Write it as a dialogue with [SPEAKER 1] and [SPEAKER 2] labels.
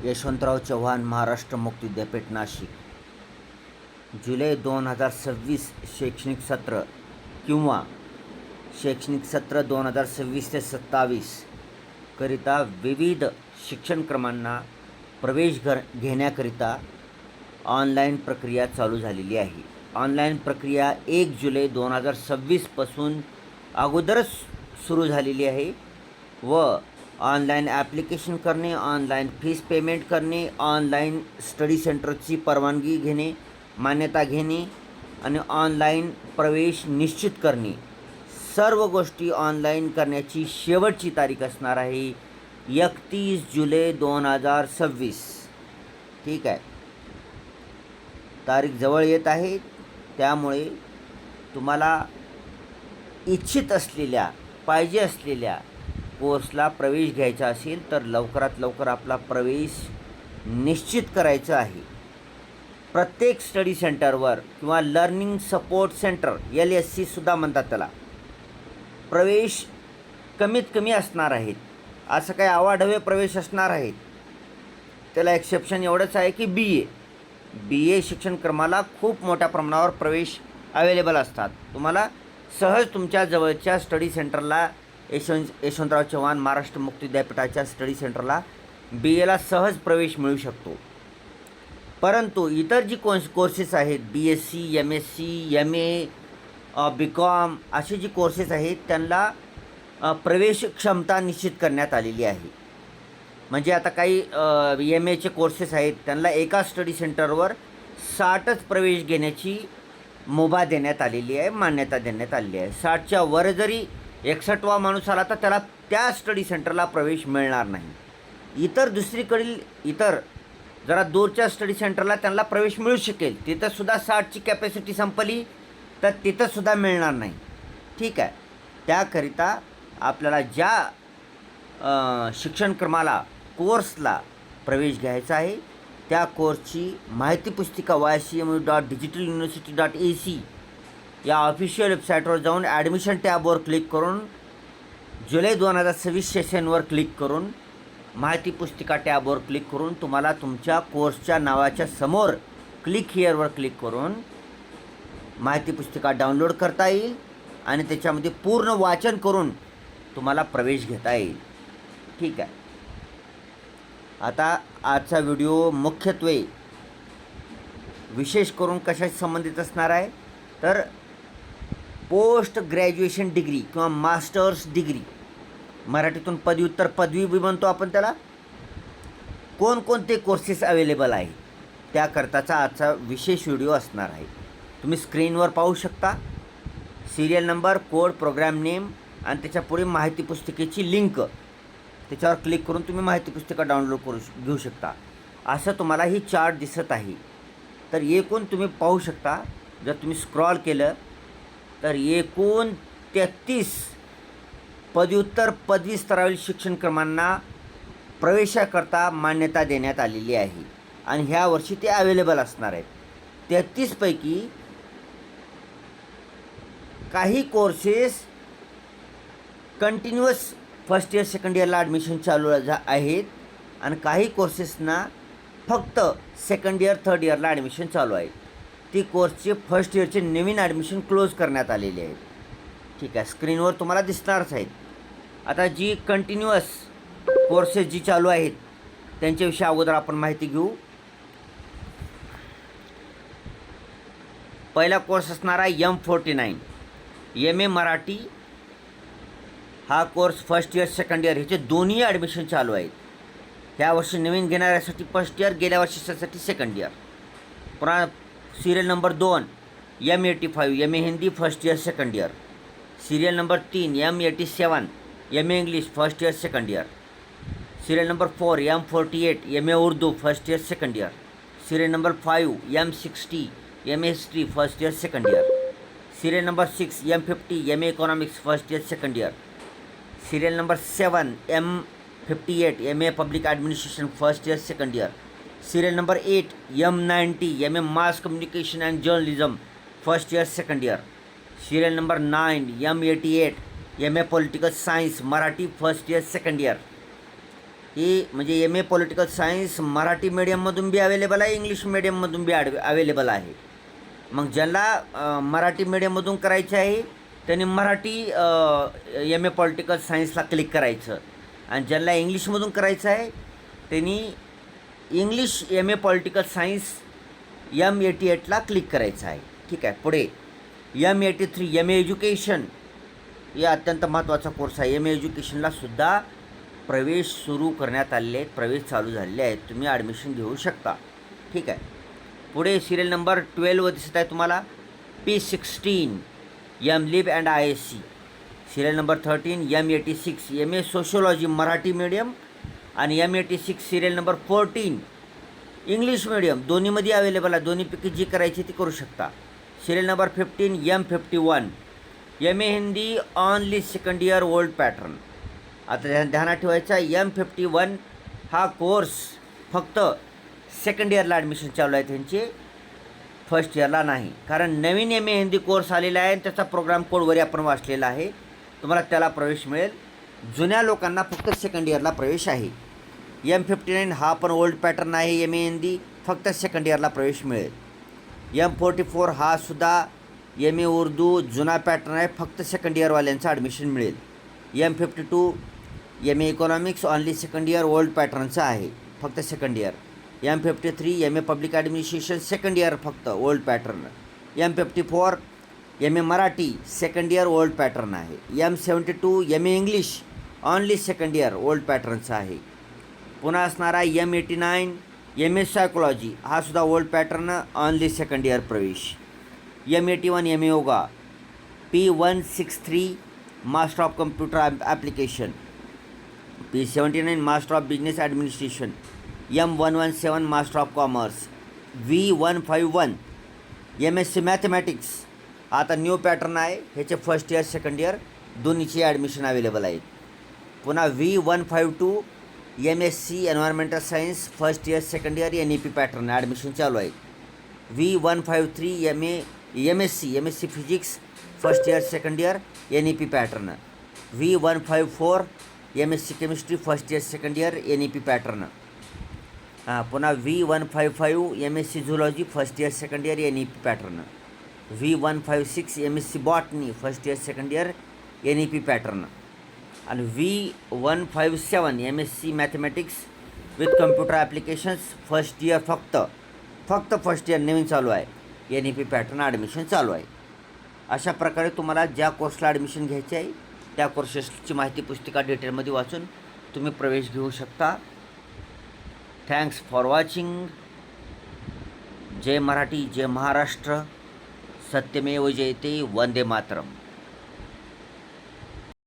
[SPEAKER 1] यशवंतराव चव्हाण महाराष्ट्र मुक्त विद्यापीठ नाशिक जुलै 2026 शैक्षणिक सत्र किंवा शैक्षणिक सत्र 2026 ते 27 करिता विविध शिक्षणक्रमांना प्रवेश घेण्याकरिता ऑनलाईन प्रक्रिया चालू झालेली आहे. ऑनलाईन प्रक्रिया 1 जुलै 2026 पासून अगोदरच सुरू झालेली आहे व ऑनलाईन ॲप्लिकेशन करणे, ऑनलाईन फीस पेमेंट करणे, ऑनलाईन स्टडी सेंटरची परवानगी घेणे, मान्यता घेणे आणि ऑनलाईन प्रवेश निश्चित करणे, सर्व गोष्टी ऑनलाईन करण्याची शेवटची तारीख असणार आहे 31 जुलै 2026. ठीक आहे, तारीख जवळ येत आहे. त्यामुळे तुम्हाला इच्छित असलेल्या, पाहिजे असलेल्या कोर्सला प्रवेश घ्यायचा असेल तर लवकरात लवकर आपला प्रवेश निश्चित करायचा आहे. प्रत्येक स्टडी सेंटरवर किंवा लर्निंग सपोर्ट सेंटर LSC सुद्धा म्हणतात त्याला, प्रवेश कमीत कमी असणार आहेत. असं काही आवाढव्य प्रवेश असणार आहेत. त्याला एक्सेप्शन एवढंच आहे की BA शिक्षणक्रमाला खूप मोठ्या प्रमाणावर प्रवेश अवेलेबल असतात. तुम्हाला सहज तुमच्या जवळच्या स्टडी सेंटरला यशवंतराव चव्हाण महाराष्ट्र मुक्त विद्यापीठाच्या स्टडी सेंटरला BAला सहज प्रवेश मिळू शकतो. परंतु इतर जी कोर्सेस आहेत BSc, MSc, MA, BCom असे जी कोर्सेस आहेत त्यांना प्रवेश क्षमता निश्चित करण्यात आलेली आहे. म्हणजे आता काही MAचे कोर्सेस आहेत त्यांना एका स्टडी सेंटरवर 60च प्रवेश घेण्याची मुभा देण्यात आलेली आहे, मान्यता देण्यात आलेली आहे. 60च्या वर जरी 61वा माणूस आला तर त्याला त्या स्टडी सेंटरला प्रवेश मिळणार नाही. इतर दुसरीकडील इतर जरा दूरच्या स्टडी सेंटरला त्यांना प्रवेश मिळू शकेल. तिथंसुद्धा 60ची कॅपॅसिटी संपली तर तिथंसुद्धा मिळणार नाही. ठीक आहे, त्याकरिता आपल्याला ज्या शिक्षणक्रमाला कोर्सला प्रवेश घ्यायचा आहे त्या कोर्सची माहिती पुस्तिका ycmu.digitaluniversity.ac या ऑफिशियल वेबसाईटवर जाऊन ॲडमिशन टॅबवर क्लिक करून जुलै 2026 सेशनवर क्लिक करून माहिती पुस्तिका टॅबवर क्लिक करून तुम्हाला तुमच्या कोर्सच्या नावाच्या समोर क्लिक हिअरवर क्लिक करून माहिती पुस्तिका डाउनलोड करता येईल आणि त्याच्यामध्ये पूर्ण वाचन करून तुम्हाला प्रवेश घेता येईल. ठीक आहे, आता आजचा व्हिडिओ मुख्यत्वे विशेष करून कशाशी संबंधित असणार आहे तर पोस्ट ग्रॅज्युएशन डिग्री किंवा मास्टर्स डिग्री, मराठीतून पदव्युत्तर पदवी बी म्हणतो आपण त्याला, कोणकोणते कोर्सेस अवेलेबल आहेत त्याकरताचा आजचा विशेष व्हिडिओ असणार आहे. तुम्ही स्क्रीनवर पाहू शकता serial number, code, program name आणि त्याच्या पुढे माहिती पुस्तिकेची लिंक, त्याच्यावर क्लिक करून तुम्ही माहिती पुस्तिका डाउनलोड घेऊ शकता. असं तुम्हाला ही चार्ट दिसत आहे. तर एकूण तुम्ही पाहू शकता, जर तुम्ही स्क्रॉल केलं तर एकूण 33 पदव्युत्तर पदवी स्तरावरील शिक्षणक्रमांना प्रवेशाकरता मान्यता देण्यात आलेली आहे आणि ह्या वर्षी ते अवेलेबल असणार आहेत. 33 पैकी काही courses continuous first year second इयरला ॲडमिशन चालू आहेत आणि काही कोर्सेसना फक्त सेकंड इयर थर्ड इयरला ॲडमिशन चालू आहे. ती कोर्सचे फर्स्ट इयरचे नवीन ॲडमिशन क्लोज करण्यात आलेले आहेत. ठीक आहे, स्क्रीनवर तुम्हाला दिसणारच आहेत. आता जी कंटिन्युअस कोर्सेस जी चालू आहेत त्यांच्याविषयी अगोदर आपण माहिती घेऊ. पहिला कोर्स असणार आहे M49 MA मराठी. हा course first year second year ह्याचे दोन्ही ॲडमिशन चालू आहेत. ह्या वर्षी नवीन घेणाऱ्यासाठी फर्स्ट इयर, गेल्या वर्षीसाठी सेकंड इयर. पुन्हा serial number 2 M85 MA Hindi first year second year. Serial number 3 M87 MA English first year second year. Serial number 4 M48 MA Urdu first year second year. Serial number 5 M60 MA history first year second year. Serial number 6 M50 MA economics first year second year. Serial number 7 M58 MA public administration first year second year. Serial number 8 M90 MA mass communication and journalism first year second year. Serial number 9 M88 MA political science Marathi first year second year. ही म्हणजे M A political science Marathi मीडियममधून बी available आहे, English मीडियममधून बी available आहे. मग ज्यांना मराठी मीडियममधून करायचे आहे त्यांनी मराठी एम ए पॉलिटिकल सायन्सला क्लिक करायचं, आणि ज्यांना इंग्लिशमधून करायचं आहे त्यांनी English M A political science M88ला क्लिक करायचं आहे. ठीक आहे. पुढे M83 एम ए एज्युकेशन, हे अत्यंत महत्त्वाचा कोर्स आहे. एम ए एज्युकेशनला सुद्धा प्रवेश सुरू करण्यात आलेले आहेत, प्रवेश चालू झालेले आहेत, तुम्ही ॲडमिशन घेऊ शकता. ठीक आहे. पुढे सिरियल नंबर 12 दिसत आहे तुम्हाला P16 M lib and ISC. Serial number 13 M86 M A sociology Marathi medium, आणि M86 serial number 14 English medium. दोन्हीमध्ये अवेलेबल आहे, दोन्हीपैकी जी करायची ती करू शकता. Serial number 15 M51 M A Hindi only second year old pattern. आता ध्यानात ठेवायचा, M51 हा कोर्स फक्त सेकंड इयरला ॲडमिशन चालू आहे त्यांचे, फर्स्ट इयरला नाही. कारण नवीन एम ए हिंदी कोर्स आलेला आहे आणि त्याचा प्रोग्राम कोडवरी आपण वाचलेला आहे, तुम्हाला त्याला प्रवेश मिळेल. जुन्या लोकांना फक्त सेकंड इयरला प्रवेश आहे. M59 हा पण ओल्ड पॅटर्न आहे एम ए हिंदी, फक्त सेकंड इयरला प्रवेश मिळेल. M44 हा सुद्धा एम ए उर्दू जुना पॅटर्न आहे, फक्त सेकंड इयरवाल्यांचं ॲडमिशन मिळेल. M52 M A economics only second year old पॅटर्नचं आहे, फक्त second year. M53 M A public administration second year फक्त old pattern. M54 M A Marathi second year old pattern आहे. M72 M A English only second year old पॅटर्नचा आहे. पुन्हा असणारा M89 M A psychology हा सुद्धा old pattern, only second year प्रवेश. M81 M A yoga. P163 master of computer application. P79 master of business administration. M117 master of commerce. V151 MSc mathematics. आता new pattern आहे, ह्याचे first year second year दोन्हीचे admission available आहेत. पुन्हा V152 MSc environmental science first year second year NEP pattern admission चालू आहे. V153 MSc physics first year second year NEP pattern. V154 MSc chemistry first year second year NEP pattern. पुन्हा V155 MSc zoology first year second year NEP pattern. V156 MSc botany first year second year NEP pattern. आणि V157 MSc mathematics with computer applications first year फक्त first year नवीन चालू आहे, NEP pattern admission चालू आहे. अशा प्रकारे तुम्हाला ज्या कोर्सला ॲडमिशन घ्यायचे आहे त्या कोर्सेसची माहिती पुस्तिका डिटेलमध्ये वाचून तुम्ही प्रवेश घेऊ शकता. Thanks for watching. जय मराठी, जय महाराष्ट्र, सत्यमेव जयते, वंदे मातरम.